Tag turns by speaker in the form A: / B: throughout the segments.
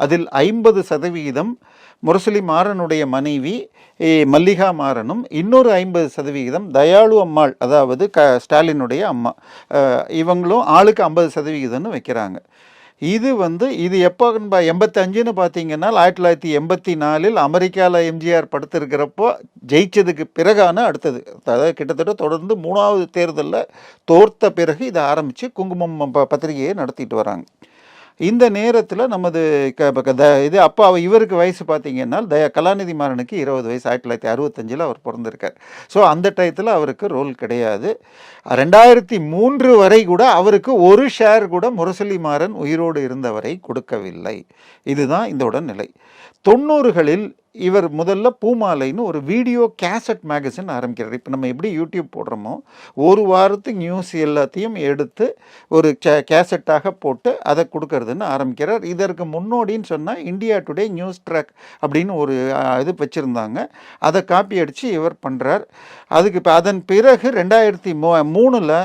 A: அதில் 50% முரசொலி மாறனுடைய மனைவி மல்லிகா மாறனும், இன்னொரு 50% தயாளு அம்மாள், அதாவது ஸ்டாலினுடைய அம்மா, இவங்களும் ஆளுக்கு 50%ன்னு வைக்கிறாங்க. இது எப்போ 85ன்னு பார்த்தீங்கன்னா 1984 அமெரிக்காவில் எம்ஜிஆர் படுத்திருக்கிறப்போ ஜெயிச்சதுக்கு பிறகான அடுத்தது. அதாவது கிட்டத்தட்ட தொடர்ந்து 3வது தேர்தலில் தோர்த்த பிறகு இதை ஆரம்பித்து குங்குமம் பத்திரிகையை நடத்திட்டு வராங்க. இந்த நேரத்தில் நமது அப்போ இவருக்கு வயசு பார்த்தீங்கன்னா கலாநிதி மாறனுக்கு 20 வயசு, 1965 அவர் பிறந்திருக்கார். ஸோ அந்த டயத்தில் அவருக்கு ரோல் கிடையாது. 2003 வரை கூட அவருக்கு ஒரு ஷேர் கூட முரசொலி மாறன் உயிரோடு இருந்தவரை கொடுக்கவில்லை. இதுதான் இதோட நிலை. 90களில் இவர் முதல்ல பூமாலைன்னு ஒரு வீடியோ கேசட் மேகசின் ஆரம்பிக்கிறார். இப்போ நம்ம எப்படி யூடியூப் போடுறோமோ ஒரு வாரத்துக்கு நியூஸ் எல்லாத்தையும் எடுத்து ஒரு கேசட்டாக போட்டு அதை கொடுக்கறதுன்னு ஆரம்பிக்கிறார். இதற்கு முன்னோடின்னு சொன்னால் இந்தியா டுடே நியூஸ் ட்ராக் அப்படின்னு ஒரு இது வச்சுருந்தாங்க. அதை காப்பி அடித்து இவர் பண்ணுறார். அதுக்கு இப்போ அதன் பிறகு 2003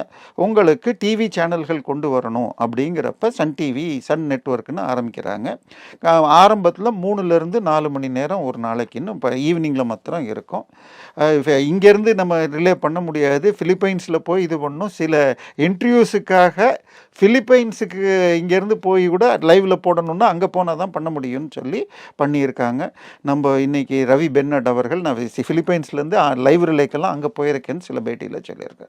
A: உங்களுக்கு டிவி சேனல்கள் கொண்டு வரணும் அப்படிங்கிறப்ப சன் டிவி, சன் நெட்வொர்க்குன்னு ஆரம்பிக்கிறாங்க. ஆரம்பத்தில் 3லேருந்து 4 மணி நேரம் ஒரு நாளைக்குன்னு இப்போ ஈவினிங்கில் மாத்திரம் இருக்கும். இங்கேருந்து நம்ம ரிலே பண்ண முடியாது. ஃபிலிப்பைன்ஸில் போய் இது பண்ணும். சில இன்டர்வியூஸுக்காக ஃபிலிப்பைன்ஸுக்கு இங்கேருந்து போய் கூட லைவில் போடணுன்னா அங்கே போனால் தான் பண்ண முடியும்னு சொல்லி பண்ணியிருக்காங்க. நம்ம இன்றைக்கி ரவி பென்னட் அவர்கள் நான் ஃபிலிப்பைன்ஸ்லேருந்து லைவ் ரிலேக்கெல்லாம் அங்கே போயிருக்கேன்னு சில பேட்டியில் சொல்லியிருக்கேன்.